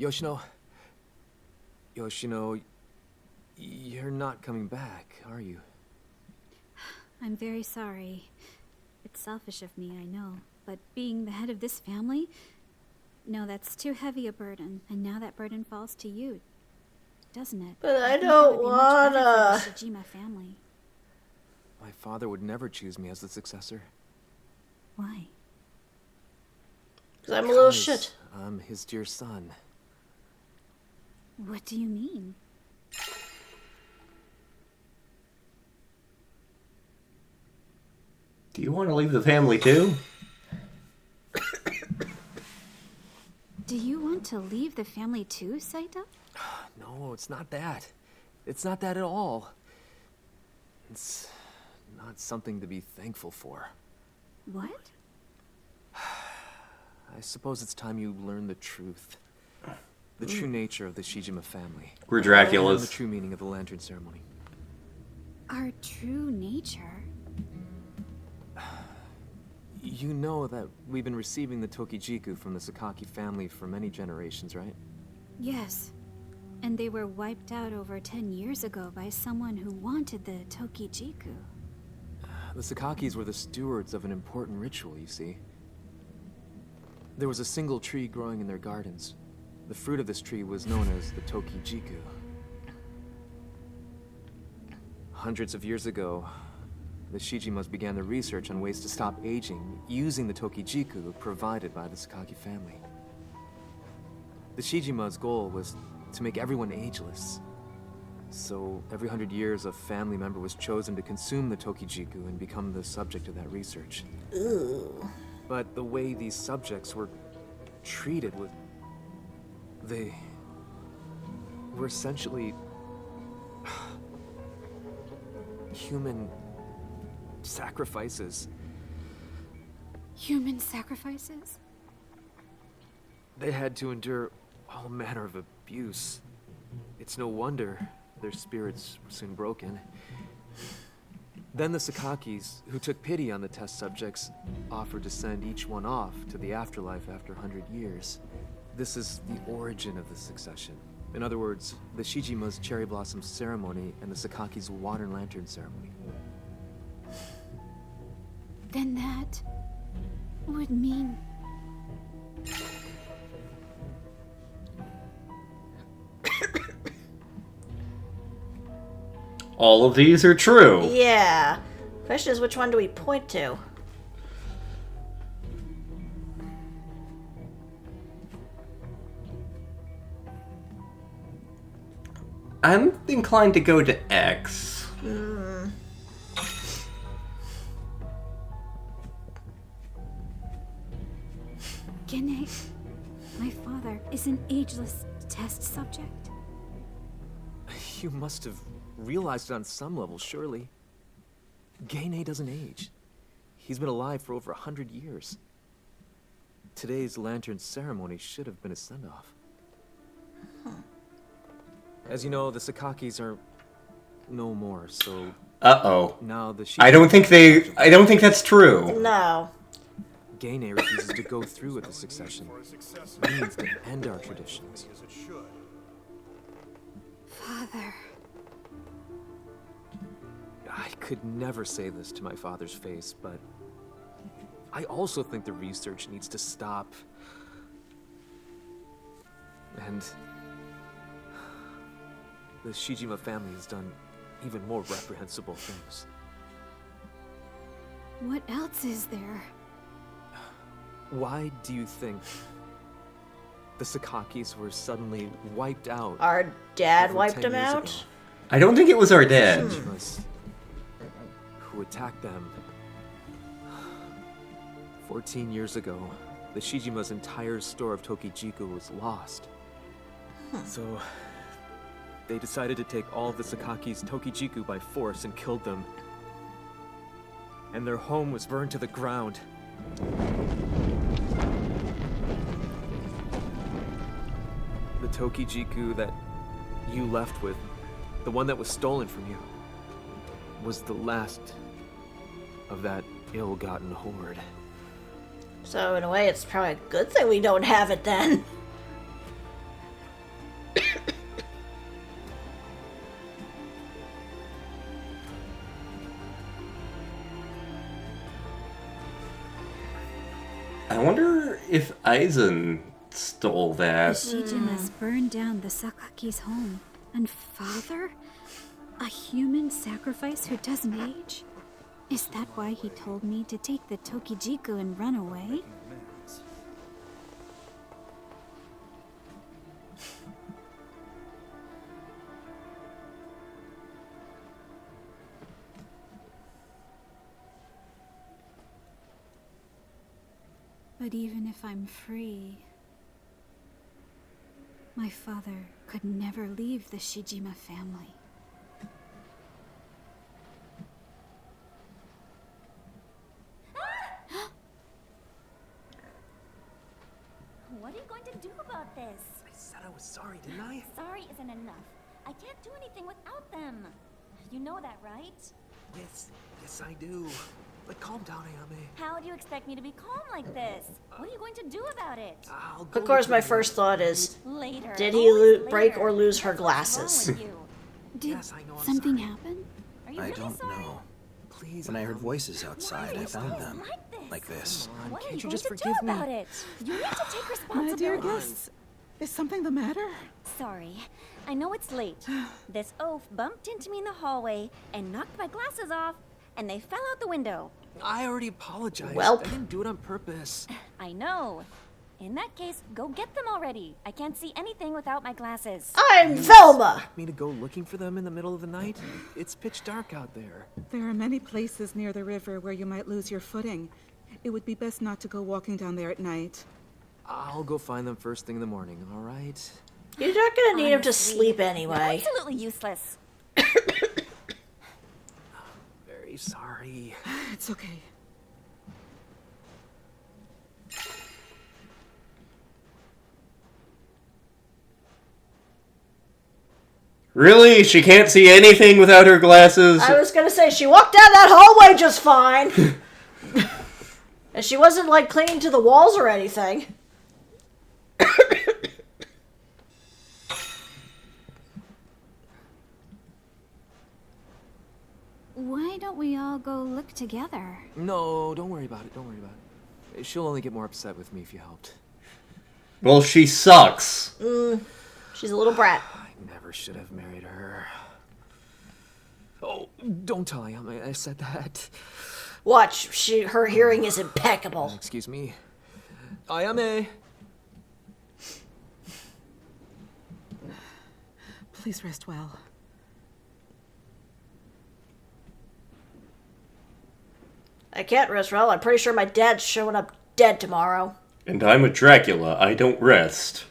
Yoshino... Yoshino... You're not coming back, are you? I'm very sorry. It's selfish of me, I know. But being the head of this family... No, that's too heavy a burden. And now that burden falls to you, doesn't it? But I think that don't would be much better wanna. for the Shijima family. My father would never choose me as the successor. Why? Because I'm a little Because shit. I'm his dear son. What do you mean? Do you want to leave the family too? Do you want to leave the family too, Saito? No, it's not that. It's not that at all. It's not something to be thankful for. What? I suppose it's time you learn the truth. The true nature of the Shijima family. We're And Draculas. the true meaning of the lantern ceremony. Our true nature? You know that we've been receiving the Tokijiku from the Sakaki family for many generations, right? Yes. And they were wiped out over 10 years ago by someone who wanted the Tokijiku. The Sakakis were the stewards of an important ritual, you see. There was a single tree growing in their gardens. The fruit of this tree was known as the Tokijiku. Hundreds of years ago, the Shijimas began the research on ways to stop aging using the Tokijiku provided by the Sakaki family. The Shijima's goal was to make everyone ageless. So every 100 years, a family member was chosen to consume the Tokijiku and become the subject of that research. Ooh. But the way these subjects were treated was... They were essentially... human sacrifices. Human sacrifices? They had to endure all manner of abuse. It's no wonder their spirits were soon broken. Then the Sakakis, who took pity on the test subjects, offered to send each one off to the afterlife after 100 years. This is the origin of the succession. In other words, the Shijima's cherry blossom ceremony and the Sakaki's water lantern ceremony. Then that would mean... All of these are true. Yeah. Question is, which one do we point to? I'm inclined to go to X. Gene, my father, is an ageless test subject. You must have realized it on some level, surely. Gaine doesn't age. He's been alive for over 100 years. Today's lantern ceremony should have been a send-off. As you know, the Sakakis are no more, so Uh-oh. now the I don't think that's true. No. Gaine refuses to go through with the succession. He needs to end our traditions. Father. I could never say this to my father's face, but I also think the research needs to stop. And the Shijima family has done even more reprehensible things. What else is there? Why do you think the Sakakis were suddenly wiped out? Our dad over wiped 10 him years out? ago? I don't think it was our dad. Shijimas who attacked them. 14 years ago, the Shijima's entire store of Tokijiku was lost. So, they decided to take all of the Sakaki's Tokijiku by force and killed them. And their home was burned to the ground. The Tokijiku that you left with, the one that was stolen from you, was the last of that ill-gotten hoard. So in a way, it's probably a good thing we don't have it then. I wonder if Aizen stole The that. Shijimas burned down the Sakaki's home. And father? A human sacrifice who doesn't age? Is that why he told me to take the Tokijiku and run away? But even if I'm free, my father could never leave the Shijima family. What are you going to do about this? I said I was sorry, didn't I? Sorry isn't enough. I can't do anything without them. You know that, right? Yes, I do. But calm down, Ayame. How do you expect me to be calm like this? What are you going to do about it? I'll go Of course, look my at it. first thought is, Later. did he Always break later. or lose her That's what's glasses? wrong with you. Did Yes, I know, I'm something sorry. happen? Are you I really don't sorry? know. Please, When I heard Ayame. voices outside, I found them. Like this. Come on, What are can't you you going just to forgive do me? about it? You need to take My responsibility. dear guests, is something the matter? Sorry. I know it's late. This oaf bumped into me in the hallway and knocked my glasses off, and they fell out the window. I already apologized. Welp. I didn't do it on purpose. I know. In that case, go get them already. I can't see anything without my glasses. I'm Velma! Me to go looking for them in the middle of the night? It's pitch dark out there. There are many places near the river where you might lose your footing. It would be best not to go walking down there at night. I'll go find them first thing in the morning, all right? You're not gonna need him to Honestly, sleep You're anyway. absolutely useless. Very sorry. It's okay. Really? She can't see anything without her glasses? I was gonna say, she walked down that hallway just fine. And she wasn't, like, clinging to the walls or anything. Why don't we all go look together? No, don't worry about it. Don't worry about it. She'll only get more upset with me if you helped. Well, she sucks. She's a little brat. I never should have married her. Oh, don't tell Ayame I said that. Watch, her hearing is impeccable. Excuse me. Ayame! Please rest well. I can't rest well. I'm pretty sure my dad's showing up dead tomorrow. And I'm a Dracula. I don't rest.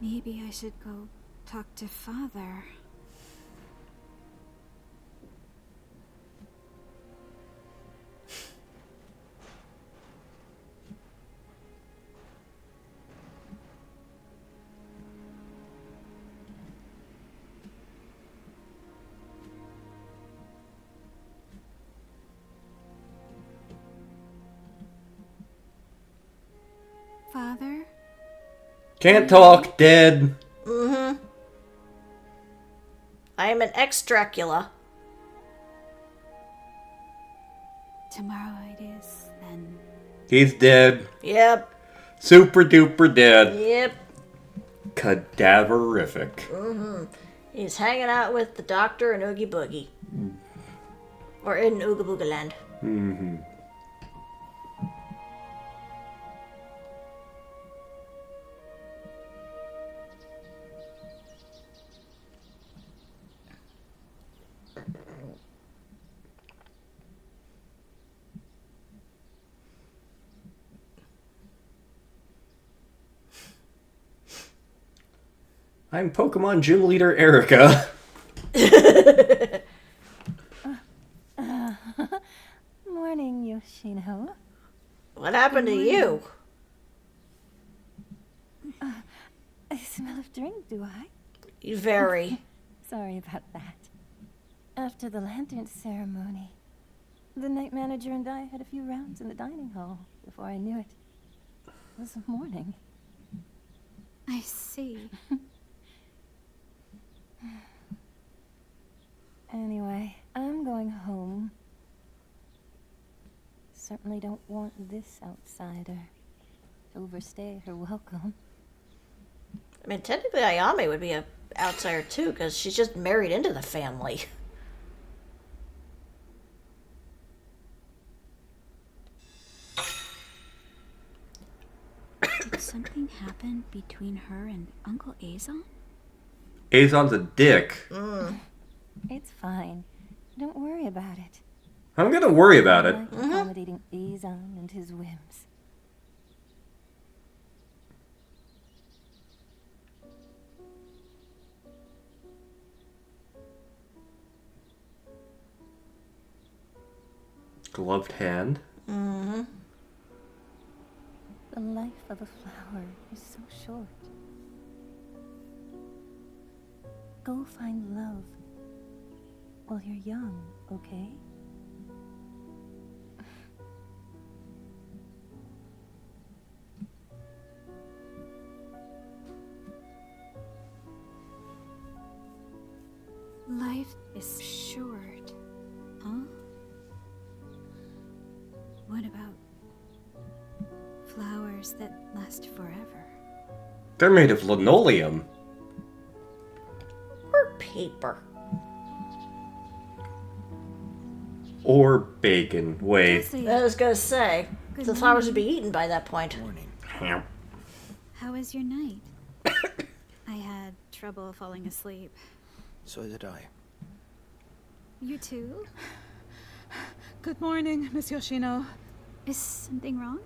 Maybe I should go talk to father. Father? Can't talk, dead. I am an ex-Dracula. Tomorrow it is, then. He's dead. Yep, Super duper dead. yep. Cadaverific. He's hanging out with the doctor in Oogie Boogie. Or in Ooga Booga Land. I'm Pokemon Gym Leader Erica. Morning, Yoshino. What happened to you? I smell of drink, do I? You very. Sorry about that. After the lantern ceremony, the night manager and I had a few rounds in the dining hall before I knew it. It was morning. I see. Anyway, I'm going home. Certainly don't want this outsider to overstay her welcome. I mean, technically Ayame would be an outsider too, because she's just married into the family. Did something happen between her and Uncle Azon? Azon's a dick. It's fine. Don't worry about it. I'm gonna worry about I it. like accommodating Azon and his whims. Gloved hand. Mm-hmm. The life of a flower is so short. Go find love while you're young, okay? Life is short. Huh? What about flowers that last forever? They're made of linoleum. Or paper. Or bacon. Wait. Jesse, I was gonna say, Good the flowers would morning. be eaten by that point. Warning. how was your night? I had trouble falling asleep. So did I. You too? Good morning, Miss Yoshino. Is something wrong?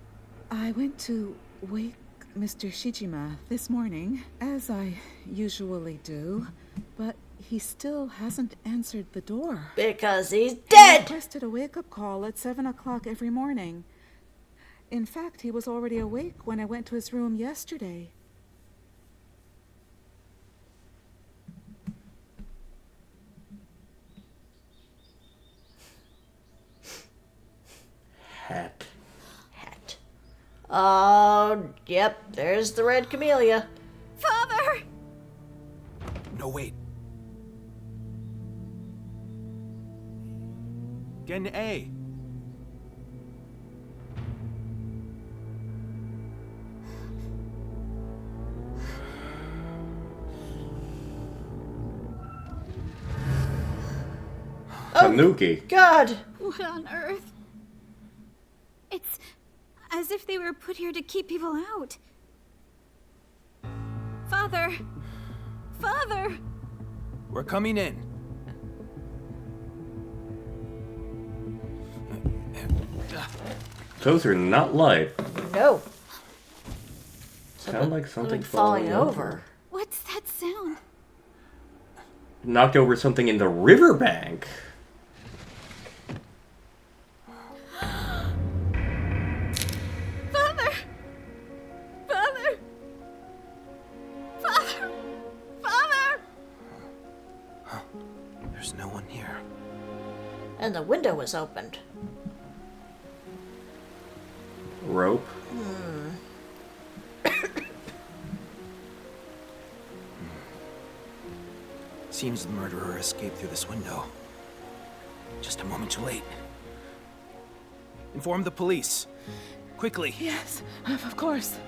I went to wake Mr. Shijima this morning, as I usually do, but he still hasn't answered the door. Because he's He dead! requested a wake-up call at 7 o'clock every morning. In fact, he was already awake when I went to his room yesterday. Hat. Hat. Oh, yep, there's the red camellia. Father! No, wait. Get an A. Tanuki. God! What on earth? It's as if they were put here to keep people out. Father! Father! We're coming in. Those are not life. No. Sound like something falling over. What's that sound? Knocked over something in the riverbank. Father! Father! Father! Father! There's no one here. And the window was opened. Rope. Seems the murderer escaped through this window. Just a moment too late. Inform the police. Quickly. Yes, of course.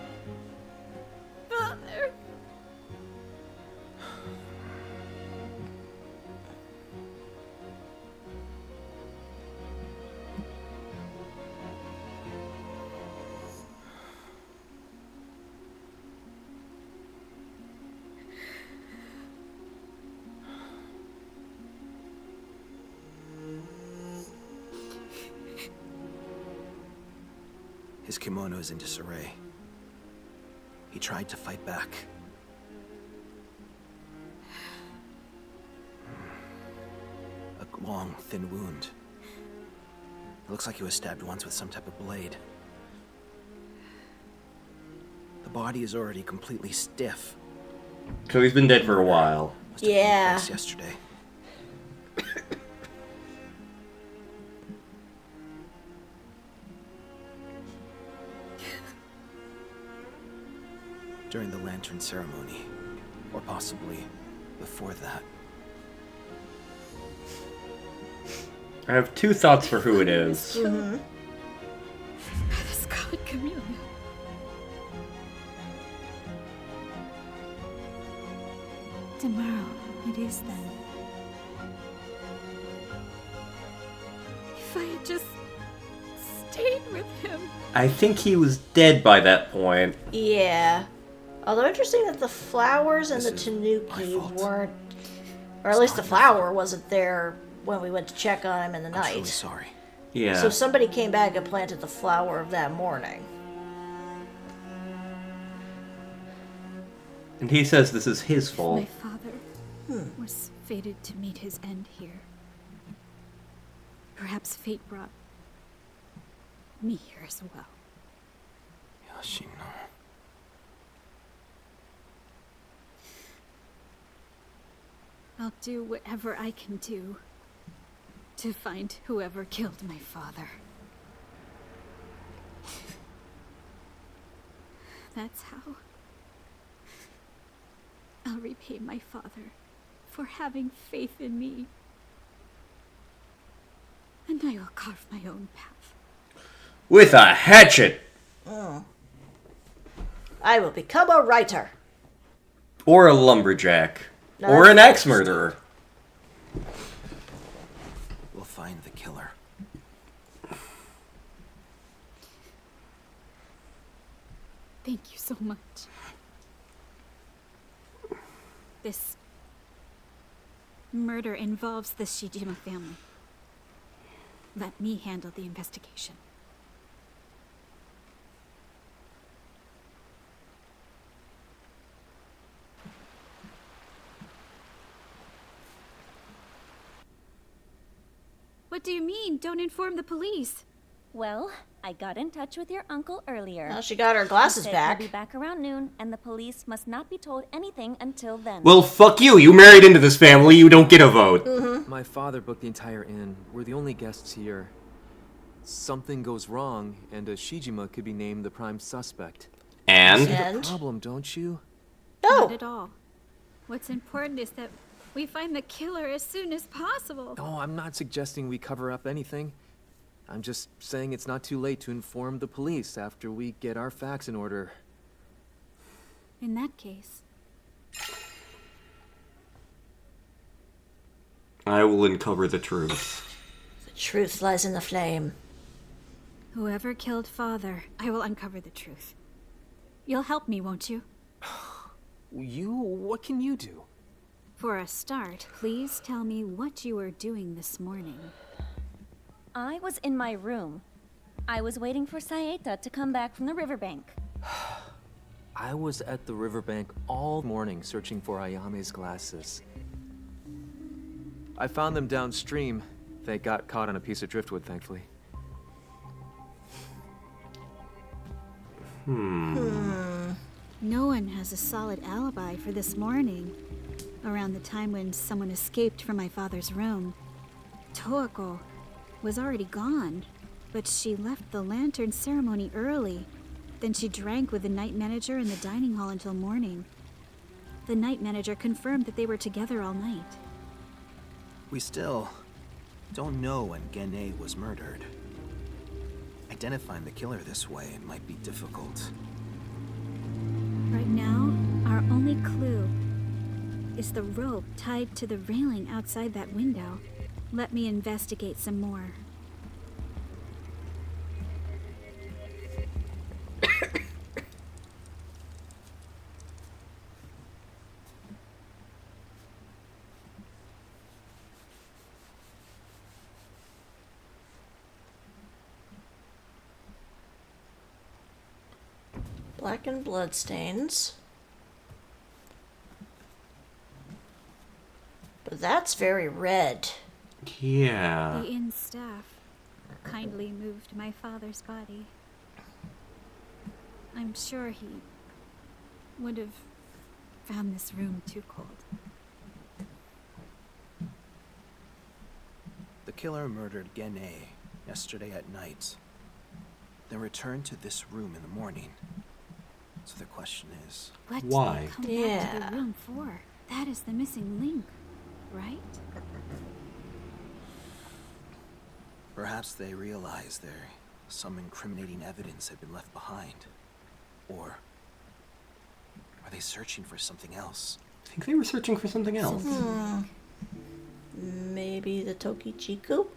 Father! His kimono is in disarray. He tried to fight back. A long, thin wound. It looks like he was stabbed once with some type of blade. The body is already completely stiff. So he's been dead for a while. Must have taken Yeah. place yesterday. During the lantern ceremony, or possibly before that. I have two thoughts for who it is. The Scarlet Camellia. Tomorrow it is then. If I had just stayed with him. I think he was dead by that point. Yeah. Although interesting that the flowers and the This is my tanuki fault. weren't, or at least the flower wasn't there when we went to check on him in the I'm night. truly sorry. Yeah. So somebody came back and planted the flower of that morning. And he says this is his My fault. father was fated to meet his end here. Perhaps fate brought me here as well. Yoshino. I'll do whatever I can do to find whoever killed my father. That's how I'll repay my father for having faith in me. And I will carve my own path. With a hatchet! I will become a writer. Or a lumberjack. No, Or an that's axe murderer. We'll find the killer. Thank you so much. This murder involves the Shijima family. Let me handle the investigation. What do you mean? Don't inform the police. Well, I got in touch with your uncle earlier. Well, she got her glasses He said back. he'll be back around noon, and the police must not be told anything until then. Well, fuck you. You married into this family. You don't get a vote. My father booked the entire inn. We're the only guests here. Something goes wrong, and a Shijima could be named the prime suspect. And? See the And? problem, don't you? Not No. at all. What's important is that we find the killer as soon as possible. No, I'm not suggesting we cover up anything. I'm just saying it's not too late to inform the police after we get our facts in order. In that case, I will uncover the truth. The truth lies in the flame. whoever killed Father, I will uncover the truth. You'll help me, won't you? You? What can you do? For a start, please tell me what you were doing this morning. I was in my room. I was waiting for Saeta to come back from the riverbank. I was at the riverbank all morning searching for Ayame's glasses. I found them downstream. They got caught on a piece of driftwood, thankfully. No one has a solid alibi for this morning. Around the time when someone escaped from my father's room, Toako was already gone, but she left the lantern ceremony early. Then she drank with the night manager in the dining hall until morning. The night manager confirmed that they were together all night. We still don't know when Gene was murdered. Identifying the killer this way might be difficult. Right now, our only clue is the rope tied to the railing outside that window. Let me investigate some more. Blackened bloodstains. But that's very red. Yeah. The inn staff kindly moved my father's body. I'm sure he would have found this room too cold. The killer murdered Gene yesterday at night, then returned to this room in the morning. So the question is, What Why? did he come back to Yeah. the room for? That is the missing link, right? Perhaps they realized some incriminating evidence had been left behind. Or are they searching for something else? I think they were searching for something else. Maybe the Tokichiku?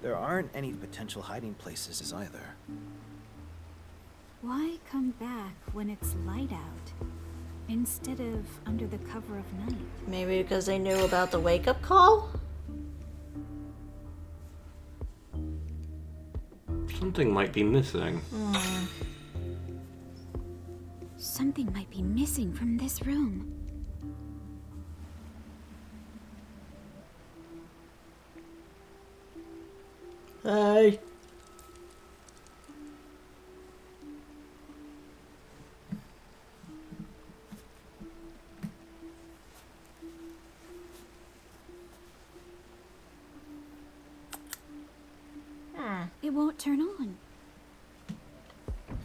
There aren't any potential hiding places either. Why come back when it's light out, instead of under the cover of night? Maybe because they knew about the wake-up call? Something might be missing. Something might be missing from this room. Hey. It won't turn on.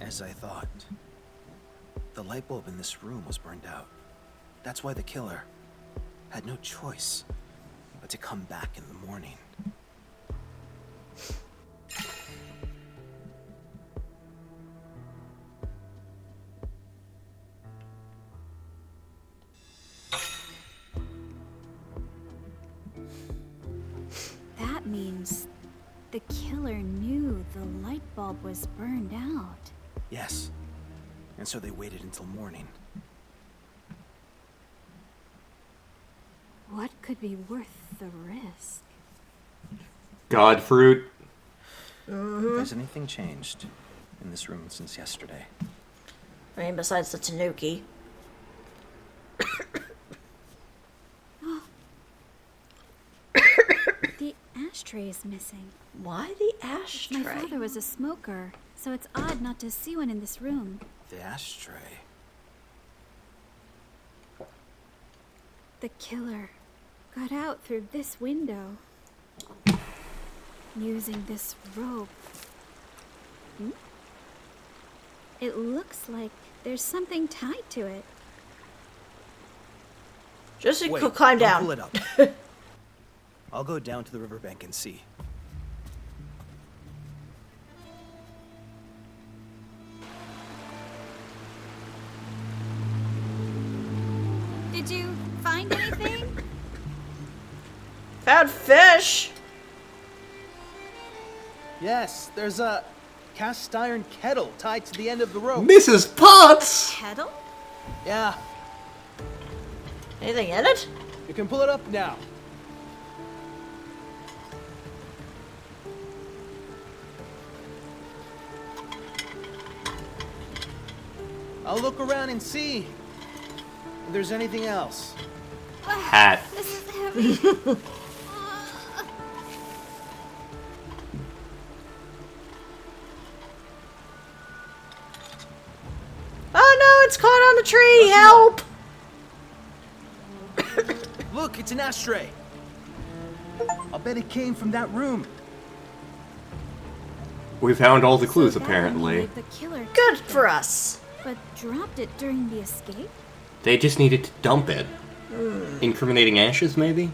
As I thought. The light bulb in this room was burned out. That's why the killer had no choice but to come back in the morning. That means the killer knew the light bulb was burned out. Yes. And so they waited until morning. What could be worth the risk? God fruit. Has anything changed in this room since yesterday? I mean, besides the Tanuki. The ashtray is missing. Why the ashtray? My father was a smoker, so it's odd not to see one in this room. The ashtray. The killer got out through this window, using this rope. It looks like there's something tied to it. Just Wait, climb don't down. pull it up. I'll go down to the riverbank and see. Did you find anything? Found fish! Yes, there's a cast iron kettle tied to the end of the rope. Mrs. Potts! Kettle? Yeah, Anything in it? you can pull it up now. I'll look around and see if there's anything else. Hat. This is heavy. Oh no, it's caught on the tree! Help! Look, it's an ashtray. I'll bet it came from that room. We found all the clues, So that apparently. means the killer Good took for it, us. but dropped it during the escape? They just needed to dump it. Incriminating ashes, maybe?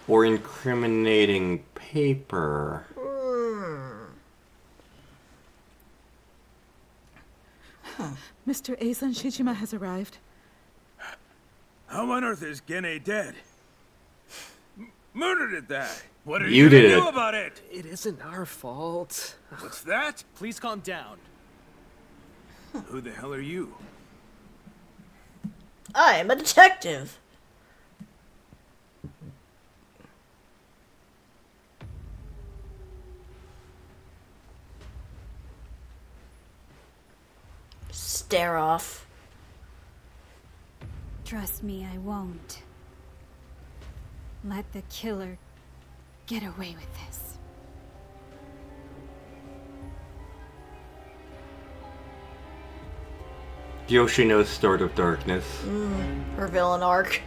Or incriminating paper. Mr. Eisan Shijima has arrived. How on earth is Gene dead? Murdered at that. What are You you gonna did do it. about it? It isn't our fault. What's that? Please calm down. Who the hell are you? I am a detective. Stare off. Trust me, I won't. Let the killer get away with this. Yoshino's Sword of Darkness. Her villain arc.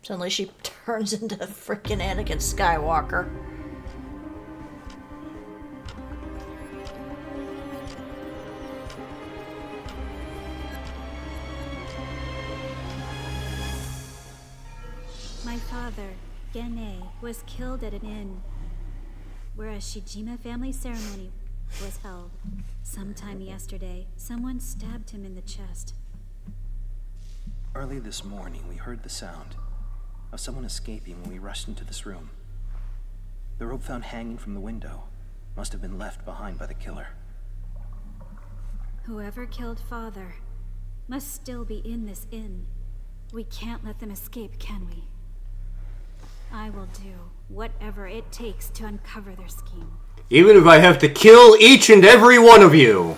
Suddenly she turns into freaking Anakin Skywalker. father, Gene, was killed at an inn, where a Shijima family ceremony was held. Sometime yesterday, someone stabbed him in the chest. Early this morning, we heard the sound of someone escaping when we rushed into this room. The rope found hanging from the window must have been left behind by the killer. Whoever killed father must still be in this inn. We can't let them escape, can we? I will do whatever it takes to uncover their scheme. Even if I have to kill each and every one of you.